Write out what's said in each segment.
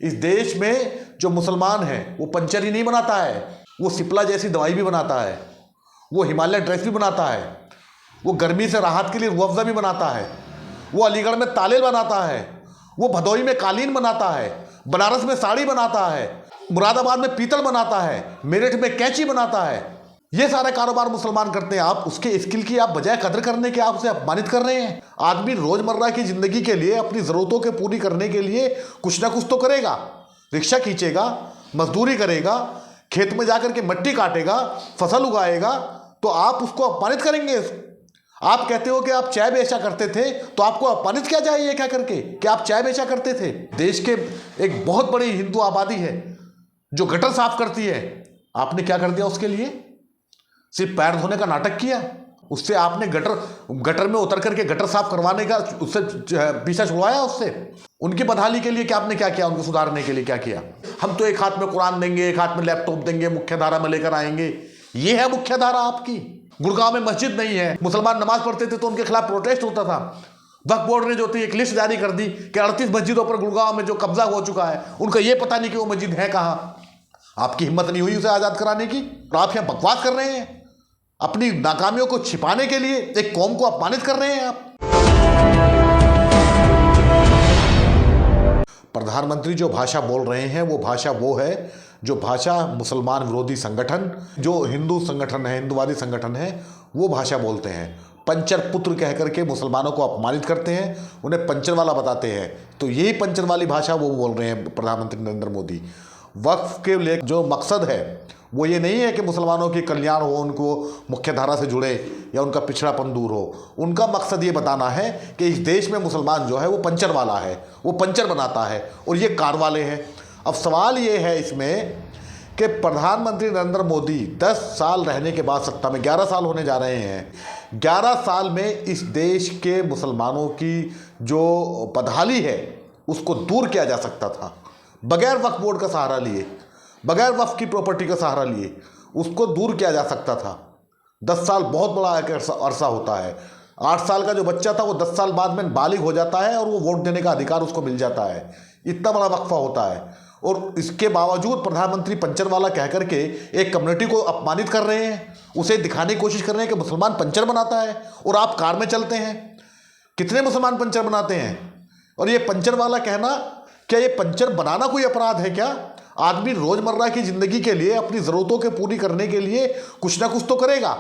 इस देश में जो मुसलमान है वो पंचर ही नहीं बनाता है, वो सिप्ला जैसी दवाई भी बनाता है, वो हिमालय ड्रेस भी बनाता है, वो गर्मी से राहत के लिए रूह अफ़ज़ा भी बनाता है, वो अलीगढ़ में तालेल बनाता है, वो भदोही में कालीन बनाता है, बनारस में साड़ी बनाता है, मुरादाबाद में पीतल बनाता है, मेरठ में कैंची बनाता है। ये सारे कारोबार मुसलमान करते हैं। आप उसके स्किल की आप बजाय कदर करने के आप उसे अपमानित कर रहे हैं। आदमी रोजमर्रा की जिंदगी के लिए अपनी जरूरतों के पूरी करने के लिए कुछ ना कुछ तो करेगा, रिक्शा खींचेगा, मजदूरी करेगा, खेत में जाकर के मिट्टी काटेगा, फसल उगाएगा, तो आप उसको अपमानित करेंगे। आप कहते हो कि आप चाय बेचा करते थे, तो आपको अपमानित किया जाए ये क्या करके कि आप चाय बेचा करते थे। देश के एक बहुत बड़ी हिंदू आबादी है जो गटर साफ करती है, आपने क्या कर दिया उसके लिए? सिर्फ पैर धोने का नाटक किया। उससे आपने गटर में उतर करके गटर साफ करवाने का उससे पीछा छुड़वाया उससे। उनकी बदहाली के लिए क्या आपने क्या किया? उनको सुधारने के लिए क्या किया? हम तो एक हाथ में कुरान देंगे, एक हाथ में लैपटॉप देंगे, मुख्य धारा में लेकर आएंगे। ये है मुख्य धारा आपकी। गुड़गांव में मस्जिद नहीं है, मुसलमान नमाज पढ़ते थे तो उनके खिलाफ प्रोटेस्ट होता था। वक्फ बोर्ड ने जो थी एक लिस्ट जारी कर दी कि 38 मस्जिदों पर गुड़गांव में जो कब्जा हो चुका है, उनका ये पता नहीं कि वो मस्जिद है कहाँ। आपकी हिम्मत नहीं हुई उसे आज़ाद कराने की, और आप यहाँ बकवास कर रहे हैं। अपनी नाकामियों को छिपाने के लिए एक कौम को अपमानित कर रहे हैं आप। प्रधानमंत्री जो भाषा बोल रहे हैं वो भाषा वो है जो भाषा मुसलमान विरोधी संगठन, जो हिंदू संगठन है, हिंदुवादी संगठन है, वो भाषा बोलते हैं। पंचर पुत्र कह करके मुसलमानों को अपमानित करते हैं, उन्हें पंचर वाला बताते हैं। तो यही पंचर वाली भाषा वो बोल रहे हैं प्रधानमंत्री नरेंद्र मोदी। वक्फ के लिए जो मकसद है वो ये नहीं है कि मुसलमानों की कल्याण हो, उनको मुख्य धारा से जुड़े या उनका पिछड़ापन दूर हो। उनका मकसद ये बताना है कि इस देश में मुसलमान जो है वो पंचर वाला है, वो पंचर बनाता है और ये कार वाले हैं। अब सवाल ये है इसमें कि प्रधानमंत्री नरेंद्र मोदी 10 साल रहने के बाद सत्ता में, 11 साल होने जा रहे हैं, 11 साल में इस देश के मुसलमानों की जो बदहाली है उसको दूर किया जा सकता था बगैर वक्फ बोर्ड का सहारा लिए, बगैर वक्फ की प्रॉपर्टी का सहारा लिए उसको दूर किया जा सकता था। 10 साल बहुत बड़ा एक अरसा होता है। 8 साल का जो बच्चा था वो 10 साल बाद में बालिग हो जाता है और वो वोट देने का अधिकार उसको मिल जाता है। इतना बड़ा वक्फा होता है और इसके बावजूद प्रधानमंत्री पंचर वाला कह करके एक कम्युनिटी को अपमानित कर रहे हैं, उसे दिखाने की कोशिश कर रहे हैं कि मुसलमान पंचर बनाता है और आप कार में चलते हैं। कितने मुसलमान पंचर बनाते हैं? और ये पंचर वाला कहना, क्या ये पंचर बनाना कोई अपराध है क्या? आदमी रोजमर्रा की जिंदगी के लिए अपनी जरूरतों के पूरी करने के लिए कुछ ना कुछ तो करेगा,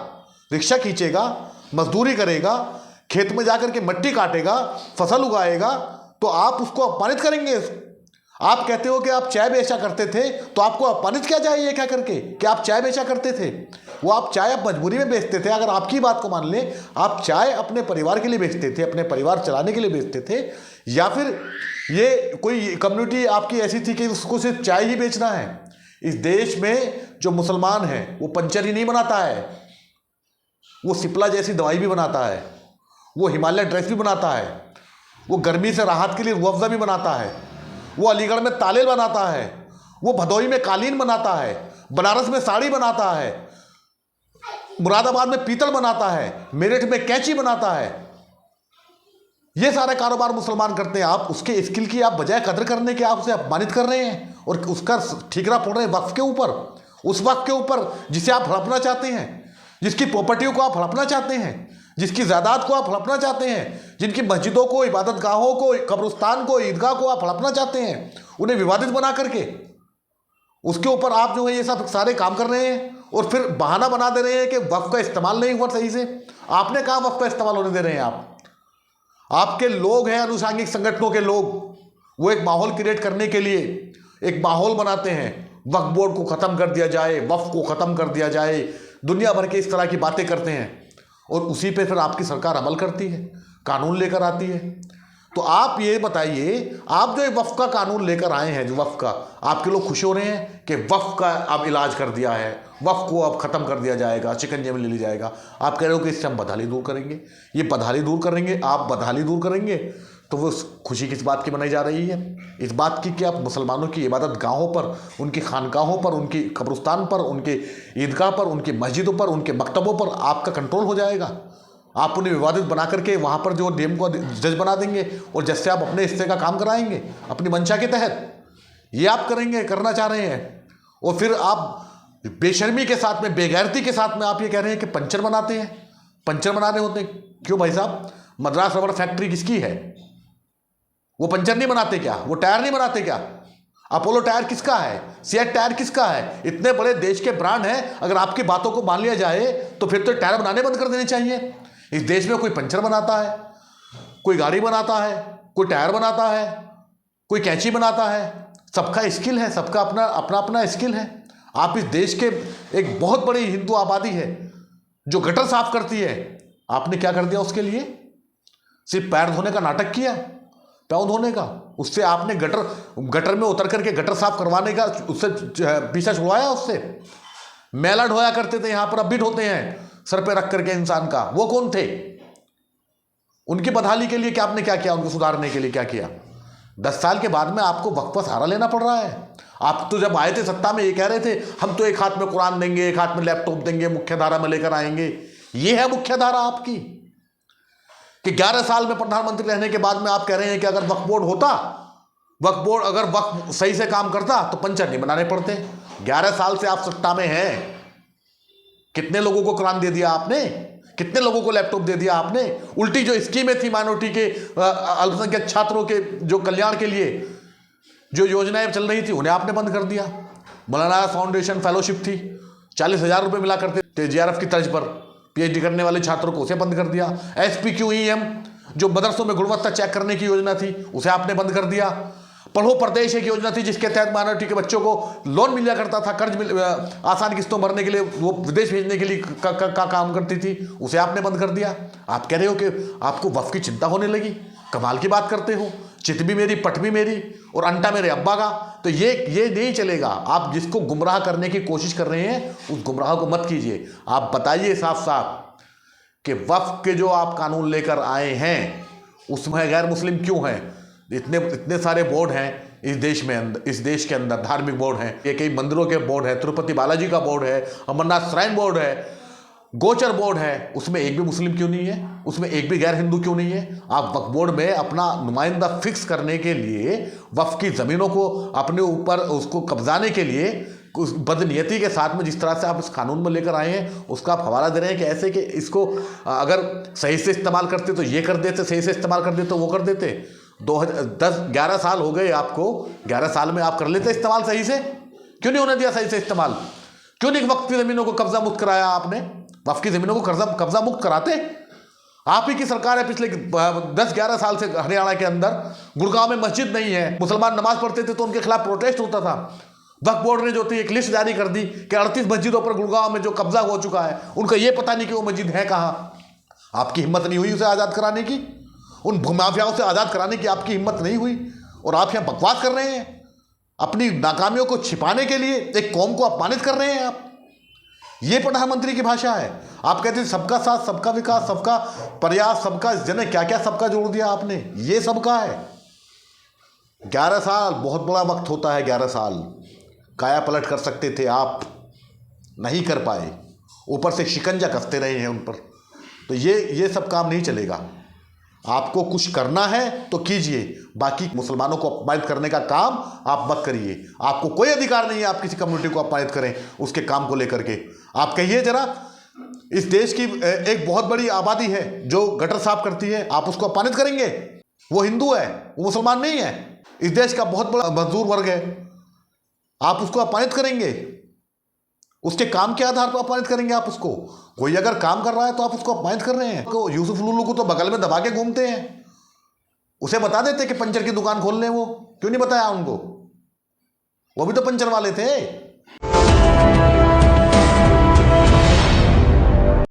रिक्शा खींचेगा, मजदूरी करेगा, खेत में जाकर के मिट्टी काटेगा, फसल उगाएगा, तो आप उसको अपमानित करेंगे। आप कहते हो कि आप चाय बेचा करते थे, तो आपको अपमानित किया जाए ये क्या करके कि आप चाय बेचा करते थे? वो आप चाय आप मजबूरी में बेचते थे। अगर आपकी बात को मान लें, आप चाय अपने परिवार के लिए बेचते थे, अपने परिवार चलाने के लिए बेचते थे, या फिर ये कोई कम्युनिटी आपकी ऐसी थी कि उसको सिर्फ चाय ही बेचना है? इस देश में जो मुसलमान है वो पंचर ही नहीं बनाता है, वो सिप्ला जैसी दवाई भी बनाता है, वो हिमालय ड्रेस भी बनाता है, वो गर्मी से राहत के लिए रूह अफ़ज़ा भी बनाता है, वो अलीगढ़ में तालेल बनाता है, वो भदोही में कालीन बनाता है, बनारस में साड़ी बनाता है, मुरादाबाद में पीतल बनाता है, मेरठ में कैंची बनाता है। ये सारे कारोबार मुसलमान करते हैं। आप उसके स्किल की आप बजाय कदर करने के आप उसे अपमानित कर रहे हैं और उसका ठीकरा फोड़ रहे हैं वक्फ के ऊपर, उस वक्फ के ऊपर जिसे आप हड़पना चाहते हैं, जिसकी प्रॉपर्टियों को आप हड़पना चाहते हैं, जिसकी जायदाद को आप हड़पना चाहते हैं, जिनकी मस्जिदों को, इबादत गाहों को, कब्रिस्तान को, ईदगाह को आप हड़पना चाहते हैं, उन्हें विवादित बना करके उसके ऊपर आप जो है ये सब सारे काम कर रहे हैं और फिर बहाना बना दे रहे हैं कि वक्फ का इस्तेमाल नहीं हुआ सही से। आपने कहा वक्फ का इस्तेमाल होने दे रहे हैं? आपके लोग हैं अनुषांगिक संगठनों के लोग, वो एक माहौल क्रिएट करने के लिए एक माहौल बनाते हैं, वक्फ बोर्ड को ख़त्म कर दिया जाए, वक्फ को ख़त्म कर दिया जाए, दुनिया भर के इस तरह की बातें करते हैं और उसी पे फिर आपकी सरकार अमल करती है, कानून लेकर आती है। तो आप ये बताइए, आप जो वक्फ का कानून लेकर आए हैं, जो वक्फ का, आपके लोग खुश हो रहे हैं कि वक्फ का अब इलाज कर दिया है, वक्फ को अब ख़त्म कर दिया जाएगा, शिकंजे में ले लिया जाएगा। आप कह रहे हो कि इससे हम बदहाली दूर करेंगे, ये बदहाली दूर करेंगे, आप बदहाली दूर करेंगे, तो वो खुशी किस बात की मनाई जा रही है? इस बात की कि आप मुसलमानों की इबादत गाहों पर, उनकी खानकाहों पर, उनकी कब्रिस्तान पर, उनके ईदगाह पर, उनकी मस्जिदों पर, उनके मकतबों पर आपका कंट्रोल हो जाएगा। आप उन्हें विवादित बना करके वहाँ पर जो डीएम को जज बना देंगे और जज से आप अपने हिस्से का काम कराएंगे अपनी मंशा के तहत। ये आप करेंगे, करना चाह रहे हैं। और फिर आप बेशर्मी के साथ में, बेगैरती के साथ में आप ये कह रहे हैं कि पंचर बनाते हैं, पंचर बनाने होते हैं। क्यों भाई साहब, मद्रास रबड़ फैक्ट्री किसकी है? वो पंचर नहीं बनाते क्या? वो टायर नहीं बनाते क्या? अपोलो टायर किसका है? सिएट टायर किसका है? इतने बड़े देश के ब्रांड हैं, अगर आपकी बातों को मान लिया जाए तो फिर तो टायर बनाने बंद कर देने चाहिए। इस देश में कोई पंचर बनाता है, कोई गाड़ी बनाता है, कोई टायर बनाता है, कोई कैंची बनाता है। सबका स्किल है, सबका अपना अपना अपना स्किल है। आप इस देश के एक बहुत बड़ी हिंदू आबादी है जो गटर साफ करती है, आपने क्या कर दिया उसके लिए? सिर्फ पैर धोने का नाटक किया, पाँव धोने का। उससे आपने गटर में उतर करके गटर साफ करवाने का उससे पीछा छुड़वाया। उससे मैला ढोया करते थे, यहां पर अब भी ढोते हैं सर पे रख करके इंसान का। वो कौन थे? उनकी बदहाली के लिए क्या आपने क्या किया? उनको सुधारने के लिए क्या किया? 10 साल के बाद में आपको वक्त पर सहारा लेना पड़ रहा है। आप तो जब आए थे सत्ता में ये कह रहे थे हम तो एक हाथ में कुरान देंगे, एक हाथ में लैपटॉप देंगे, मुख्य धारा में लेकर आएंगे। ये है मुख्य धारा आपकी कि 11 साल में प्रधानमंत्री रहने के बाद में आप कह रहे हैं कि अगर वक्फ बोर्ड होता, वक्फ बोर्ड अगर वक्फ सही से काम करता तो पंचर नहीं बनाने पड़ते। 11 साल से आप सत्ता में हैं, कितने लोगों को कुरान दे दिया आपने? कितने लोगों को लैपटॉप दे दिया आपने? उल्टी जो स्कीमें थी माइनॉरिटी के अल्पसंख्यक छात्रों के जो कल्याण के लिए जो योजनाएं चल रही थी उन्हें आपने बंद कर दिया। मौलाना फाउंडेशन फेलोशिप थी, 40,000 रुपये मिला करते थे JRF की तर्ज पर PhD करने वाले छात्रों को, उसे बंद कर दिया। SPQEM जो मदरसों में गुणवत्ता चेक करने की योजना थी उसे आपने बंद कर दिया। पढ़ो प्रदेश एक योजना थी जिसके तहत माइनॉरिटी के बच्चों को लोन मिल जाया करता था, कर्ज आसान किस्तों भरने के लिए, वो विदेश भेजने के लिए का काम करती थी, उसे आपने बंद कर दिया। आप कह रहे हो कि आपको वक्फ की चिंता होने लगी। कमाल की बात करते हो। चित भी मेरी, पट भी मेरी और अंटा मेरे अब्बा का। तो ये नहीं चलेगा। आप जिसको गुमराह करने की कोशिश कर रहे हैं उस गुमराह को मत कीजिए। आप बताइए साफ साफ कि वक्फ के जो आप कानून लेकर आए हैं उसमें गैर मुस्लिम क्यों हैं? इतने सारे बोर्ड हैं इस देश में, इस देश के अंदर धार्मिक बोर्ड हैं, ये कई मंदिरों के बोर्ड है, तिरुपति बालाजी का बोर्ड है, अमरनाथ श्राइन बोर्ड है, गोचर बोर्ड है, उसमें एक भी मुस्लिम क्यों नहीं है? उसमें एक भी गैर हिंदू क्यों नहीं है? आप वक्फ बोर्ड में अपना नुमाइंदा फिक्स करने के लिए, वक्फ की ज़मीनों को अपने ऊपर उसको कब्जाने के लिए उस बदनीयती के साथ में जिस तरह से आप इस कानून में लेकर आए हैं उसका आप हवाला दे रहे हैं कि ऐसे कि इसको अगर सही से इस्तेमाल करते तो ये कर देते, सही से इस्तेमाल कर देते तो वो कर देते। 11 साल हो गए आपको, 11 साल में आप कर लेते इस्तेमाल सही से? क्यों नहीं होने दिया सही से इस्तेमाल? क्यों नहीं वक्फ की ज़मीनों को कब्जा मुक्त कराया आपने? वक्फ की ज़मीनों को कब्जा मुक्त कराते। आप ही की सरकार है। पिछले 10-11 साल से हरियाणा के अंदर गुड़गांव में मस्जिद नहीं है, मुसलमान नमाज पढ़ते थे तो उनके खिलाफ प्रोटेस्ट होता था। वक्फ बोर्ड ने जो थी एक लिस्ट जारी कर दी कि 38 मस्जिदों पर गुड़गांव में जो कब्जा हो चुका है, उनका ये पता नहीं कि वो मस्जिद है कहाँ। आपकी हिम्मत नहीं हुई उसे आज़ाद कराने की, उन भूमाफियाओं से आज़ाद कराने की आपकी हिम्मत नहीं हुई। और आप यहाँ बकवास कर रहे हैं, अपनी नाकामियों को छिपाने के लिए एक कौम को अपमानित कर रहे हैं आप। ये प्रधानमंत्री की भाषा है। आप कहते हैं सबका साथ, सबका विकास, सबका प्रयास, सबका जन, क्या क्या सबका जोड़ दिया आपने। ये सबका है। 11 साल बहुत बड़ा वक्त होता है। 11 साल काया पलट कर सकते थे आप, नहीं कर पाए। ऊपर से शिकंजा कसते रहे हैं उन पर। तो ये सब काम नहीं चलेगा। आपको कुछ करना है तो कीजिए, बाकी मुसलमानों को अपमानित करने का काम आप मत करिए। आपको कोई अधिकार नहीं है आप किसी कम्युनिटी को अपमानित करें उसके काम को लेकर के। आप कहिए जरा, इस देश की एक बहुत बड़ी आबादी है जो गटर साफ करती है, आप उसको अपमानित करेंगे? वो हिंदू है, वो मुसलमान नहीं है। इस देश का बहुत बड़ा मजदूर वर्ग है, आप उसको अपमानित करेंगे? उसके काम के आधार पर अपमानित करेंगे आप उसको? कोई अगर काम कर रहा है तो आप उसको अपमानित कर रहे हैं। तो यूसुफ लुल्लू को तो बगल में दबा के घूमते हैं, उसे बता देते कि पंचर की दुकान खोल लें। वो क्यों नहीं बताया उनको? वो भी तो पंचर वाले थे।